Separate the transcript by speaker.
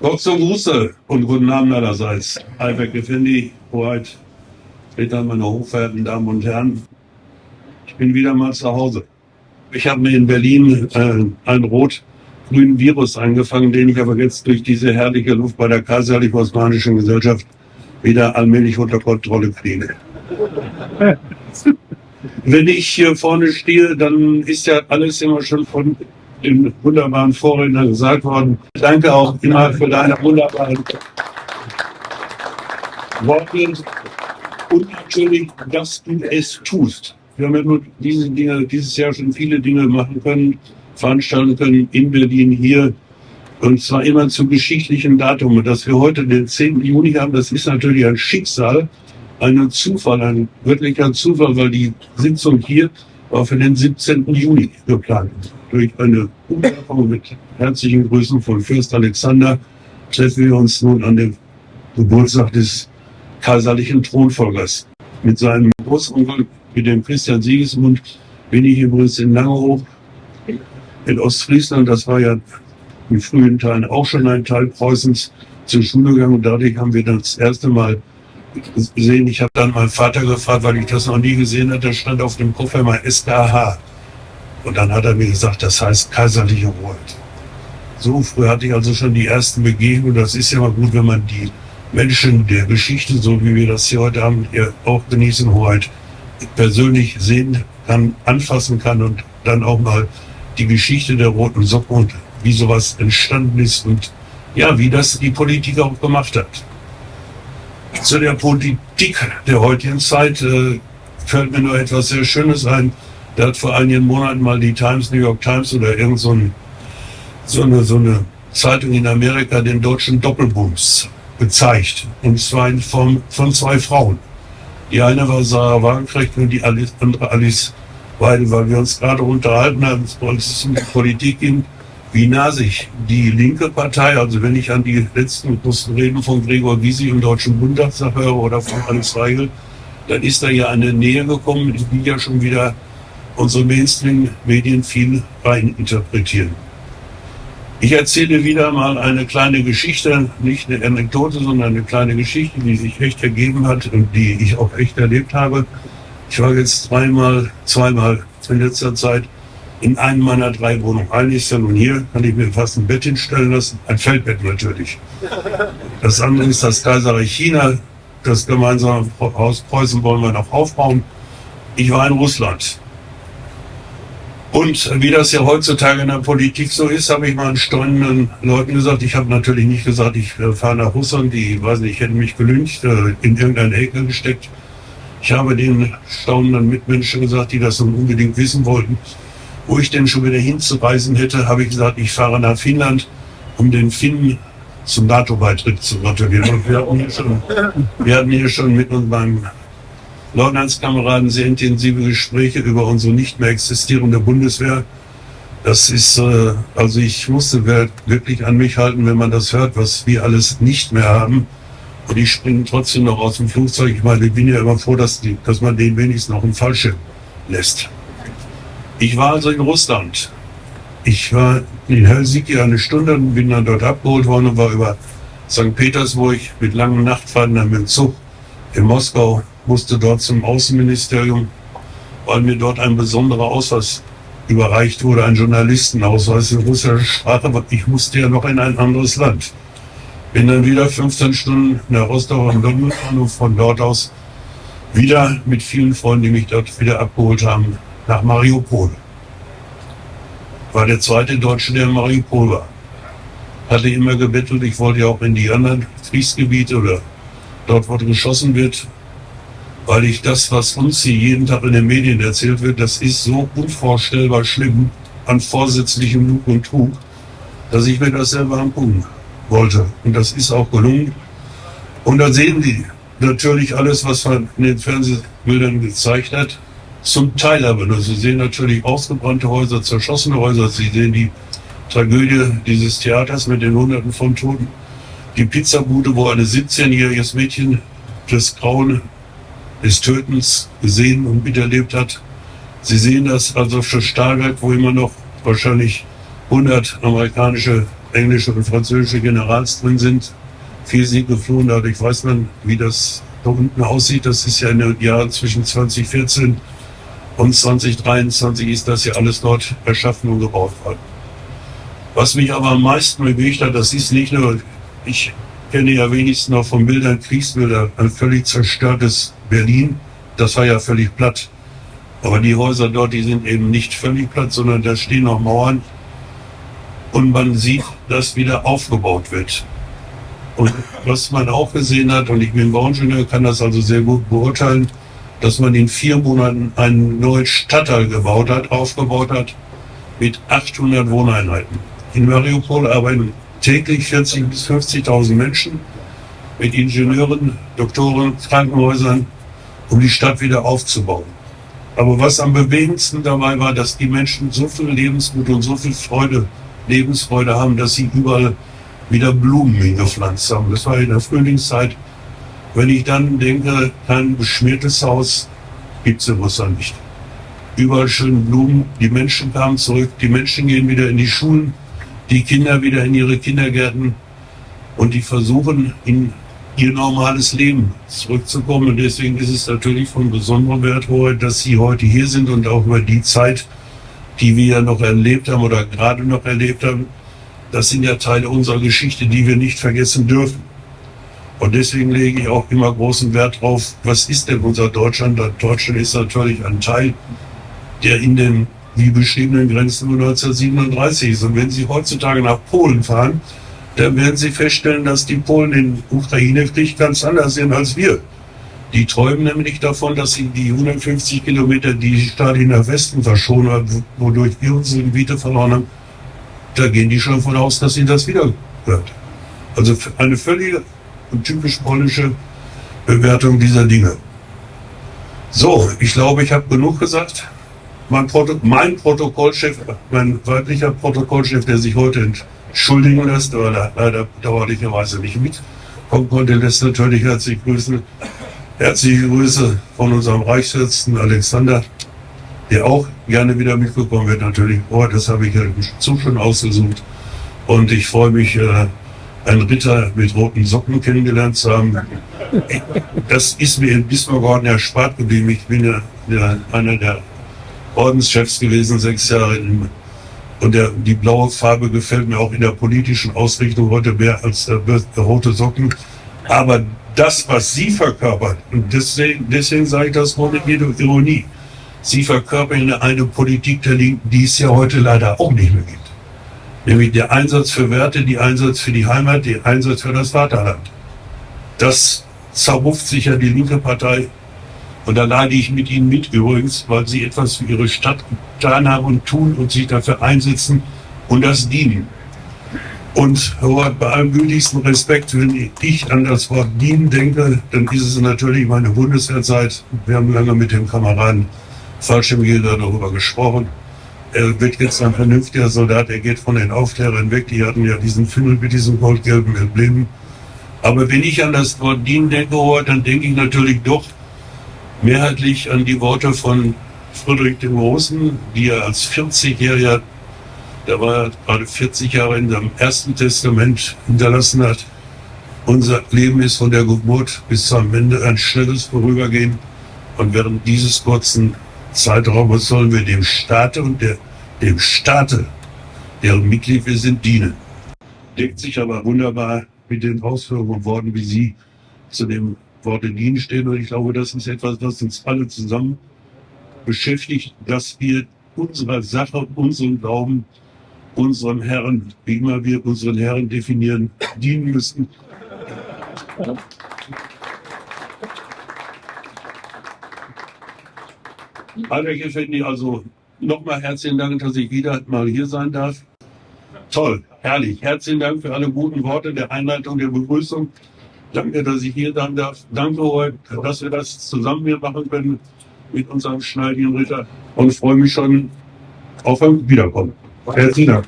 Speaker 1: Gott zum Gruße und guten Abend allerseits. Ayberk Effendi, Hoheit, Ritter, meine hochverehrten Damen und Herren. Ich bin wieder mal zu Hause. Ich habe mir in Berlin einen rot-grünen Virus angefangen, den ich aber jetzt durch diese herrliche Luft bei der Kaiserlich-Osmanischen Gesellschaft wieder allmählich unter Kontrolle kriege. Wenn ich hier vorne stehe, dann ist ja alles immer schon von den wunderbaren Vorrednern gesagt worden. Danke auch immer für deine wunderbaren Worte und natürlich, dass du es tust. Wir haben ja nur dieses Jahr schon viele Dinge machen können, veranstalten können in Berlin hier. Und zwar immer zu geschichtlichen Datum. Und dass wir heute den 10. Juni haben, das ist natürlich ein Schicksal, ein Zufall, ein wirklicher Zufall, weil die Sitzung hier war für den 17. Juni geplant. Durch eine Umwerfung mit herzlichen Grüßen von Fürst Alexander treffen wir uns nun an dem Geburtstag des kaiserlichen Thronfolgers. Mit seinem Großonkel, mit dem Christian Sigismund, bin ich übrigens in Langehof in Ostfriesland. Das war ja in frühen Teilen auch schon ein Teil Preußens zur Schule gegangen. Und dadurch haben wir das erste Mal gesehen. Ich habe dann meinen Vater gefragt, weil ich das noch nie gesehen hatte. Da stand auf dem Koffer mal SKH. Und dann hat er mir gesagt, das heißt kaiserliche Hoheit. So früh hatte ich also schon die ersten Begegnungen. Das ist ja mal gut, wenn man die Menschen der Geschichte, so wie wir das hier heute haben, auch genießen, Hoheit, persönlich sehen kann, anfassen kann und dann auch mal die Geschichte der roten Socken und wie sowas entstanden ist und ja, wie das die Politik auch gemacht hat. Zu der Politik der heutigen Zeit fällt mir nur etwas sehr Schönes ein. Da hat vor einigen Monaten mal die New York Times oder irgend so eine Zeitung in Amerika den deutschen Doppelbums gezeigt. Und zwar in Form von zwei Frauen. Die eine war Sarah Wagenknecht und die andere Alice Weidel, weil wir uns gerade unterhalten haben, als es um die Politik ging, wie nah sich die linke Partei, also wenn ich an die letzten großen Reden von Gregor Gysi im Deutschen Bundestag höre oder von Alice Weidel, dann ist da ja eine Nähe gekommen, in die ja schon wieder unsere Mainstream-Medien viel reininterpretieren. Ich erzähle wieder mal eine kleine Geschichte, nicht eine Anekdote, sondern eine kleine Geschichte, die sich echt ergeben hat und die ich auch echt erlebt habe. Ich war jetzt zweimal in letzter Zeit in einem meiner 3 Wohnungen. Eine ist ja nun hier, kann ich mir fast ein Bett hinstellen lassen, ein Feldbett natürlich. Das andere ist das Kaiserreich China, das gemeinsame Haus Preußen wollen wir noch aufbauen. Ich war in Russland. Und wie das ja heutzutage in der Politik so ist, habe ich mal einen staunenden Leuten gesagt, ich habe natürlich nicht gesagt, ich fahre nach Russland, die, weiß nicht, hätten mich gelyncht, in irgendeine Ecke gesteckt. Ich habe den staunenden Mitmenschen gesagt, die das nun unbedingt wissen wollten, wo ich denn schon wieder hinzureisen hätte, habe ich gesagt, ich fahre nach Finnland, um den Finnen zum NATO-Beitritt zu gratulieren. Und wir hatten hier schon mit meinem Leutnantskameraden sehr intensive Gespräche über unsere nicht mehr existierende Bundeswehr. Das ist, also ich musste wirklich an mich halten, wenn man das hört, was wir alles nicht mehr haben. Und ich springe trotzdem noch aus dem Flugzeug. Ich meine, ich bin ja immer froh, dass man den wenigstens noch im Fallschirm lässt. Ich war also in Russland. Ich war in Helsinki eine Stunde und bin dann dort abgeholt worden und war über St. Petersburg mit langen Nachtfahrten dann mit dem Zug in Moskau, musste dort zum Außenministerium, weil mir dort ein besonderer Ausweis überreicht wurde, ein Journalistenausweis in russischer Sprache, aber ich musste ja noch in ein anderes Land. Bin dann wieder 15 Stunden nach Rostock und London gefahren und von dort aus wieder mit vielen Freunden, die mich dort wieder abgeholt haben, nach Mariupol. War der zweite Deutsche, der in Mariupol war. Hatte immer gebettelt, ich wollte ja auch in die anderen Kriegsgebiete oder dort, wo geschossen wird, weil ich das, was uns hier jeden Tag in den Medien erzählt wird, das ist so unvorstellbar schlimm an vorsätzlichem Lug und Trug, dass ich mir das selber angucken wollte. Und das ist auch gelungen. Und da sehen die natürlich alles, was man in den Fernsehbildern gezeigt hat, zum Teil aber nur. Sie sehen natürlich ausgebrannte Häuser, zerschossene Häuser. Sie sehen die Tragödie dieses Theaters mit den Hunderten von Toten. Die Pizzabude, wo ein 17-jähriges Mädchen das Grauen des Tötens gesehen und miterlebt hat. Sie sehen das also für Stahlwerk, wo immer noch wahrscheinlich 100 amerikanische englische und französische Generals drin sind. Viel sind geflohen, dadurch weiß man, wie das da unten aussieht. Das ist ja in den Jahren zwischen 2014 und 2023 ist das ja alles dort erschaffen und gebaut worden. Was mich aber am meisten bewegt hat, das ist nicht nur, ich kenne ja wenigstens noch von Bildern, Kriegsbilder, ein völlig zerstörtes Berlin. Das war ja völlig platt. Aber die Häuser dort, die sind eben nicht völlig platt, sondern da stehen noch Mauern. Und man sieht, dass wieder aufgebaut wird. Und was man auch gesehen hat, und ich bin Bauingenieur, kann das also sehr gut beurteilen, dass man in 4 Monaten einen neuen Stadtteil gebaut hat, aufgebaut hat, mit 800 Wohneinheiten. In Mariupol arbeiten täglich 40.000 bis 50.000 Menschen mit Ingenieuren, Doktoren, Krankenhäusern, um die Stadt wieder aufzubauen. Aber was am bewegendsten dabei war, dass die Menschen so viel Lebensmut und so viel Lebensfreude haben, dass sie überall wieder Blumen hingepflanzt haben. Das war in der Frühlingszeit. Wenn ich dann denke, kein beschmiertes Haus gibt es in Russland nicht. Überall schön Blumen, die Menschen kamen zurück, die Menschen gehen wieder in die Schulen, die Kinder wieder in ihre Kindergärten und die versuchen, in ihr normales Leben zurückzukommen. Und deswegen ist es natürlich von besonderem Wert, dass Sie heute hier sind und auch über die Zeit, die wir ja noch erlebt haben oder gerade noch erlebt haben, das sind ja Teile unserer Geschichte, die wir nicht vergessen dürfen. Und deswegen lege ich auch immer großen Wert drauf, was ist denn unser Deutschland? Deutschland ist natürlich ein Teil, der in den wie beschriebenen Grenzen von 1937 ist. Und wenn Sie heutzutage nach Polen fahren, dann werden Sie feststellen, dass die Polen den Ukraine-Krieg ganz anders sehen als wir. Die träumen nämlich davon, dass sie die 150 Kilometer, die Stalin nach Westen verschonen hat, wodurch wir unsere Gebiete verloren haben, da gehen die schon von aus, dass ihnen das wieder gehört. Also eine völlige und typisch polnische Bewertung dieser Dinge. So, ich glaube, ich habe genug gesagt. Mein Protokollchef, mein weiblicher Protokollchef, der sich heute entschuldigen lässt, aber leider dauerlicherweise nicht mitkommen konnte, lässt natürlich herzlich grüßen. Herzliche Grüße von unserem Reichsfürsten Alexander, der auch gerne wieder mitgekommen wird, natürlich. Oh, das habe ich ja schon ausgesucht. Und ich freue mich, einen Ritter mit roten Socken kennengelernt zu haben. Das ist mir in Bismarck erspart geblieben. Ich bin ja einer der Ordenschefs gewesen, 6 Jahre. Und die blaue Farbe gefällt mir auch in der politischen Ausrichtung heute mehr als der rote Socken. Aber das, was Sie verkörpern, und deswegen sage ich das ohne jede Ironie, Sie verkörpern eine Politik der Linken, die es ja heute leider auch nicht mehr gibt. Nämlich der Einsatz für Werte, der Einsatz für die Heimat, der Einsatz für das Vaterland. Das zerruft sich ja die linke Partei. Und da leide ich mit Ihnen mit übrigens, weil Sie etwas für Ihre Stadt getan haben und tun und sich dafür einsetzen und das dienen. Und bei allem gütigsten Respekt, wenn ich an das Wort dienen denke, dann ist es natürlich meine Bundeswehrzeit. Wir haben lange mit dem Kameraden Fallschirmjäger darüber gesprochen. Er wird jetzt ein vernünftiger Soldat, er geht von den Aufklärern weg. Die hatten ja diesen Fimmel mit diesem goldgelben Emblem. Aber wenn ich an das Wort dienen denke, dann denke ich natürlich doch mehrheitlich an die Worte von Friedrich dem Großen, die er als 40-Jähriger, der war gerade 40 Jahre in seinem ersten Testament hinterlassen hat. Unser Leben ist von der Geburt bis zum Ende ein schnelles Vorübergehen. Und während dieses kurzen Zeitraumes sollen wir dem Staate und dem Staate, deren Mitglied wir sind, dienen. Deckt sich aber wunderbar mit den Ausführungen und Worten, wie Sie zu dem Worte dienen stehen. Und ich glaube, das ist etwas, was uns alle zusammen beschäftigt, dass wir unserer Sache, unserem Glauben, unserem Herrn, wie immer wir unseren Herren definieren, dienen müssen. Albert Effendi, also nochmal herzlichen Dank, dass ich wieder mal hier sein darf. Toll, herrlich. Herzlichen Dank für alle guten Worte der Einleitung, der Begrüßung. Danke, dass ich hier sein darf. Danke, dass wir das zusammen hier machen können mit unserem schneidigen Ritter. Und freue mich schon auf ein Wiederkommen. Herzlichen Dank.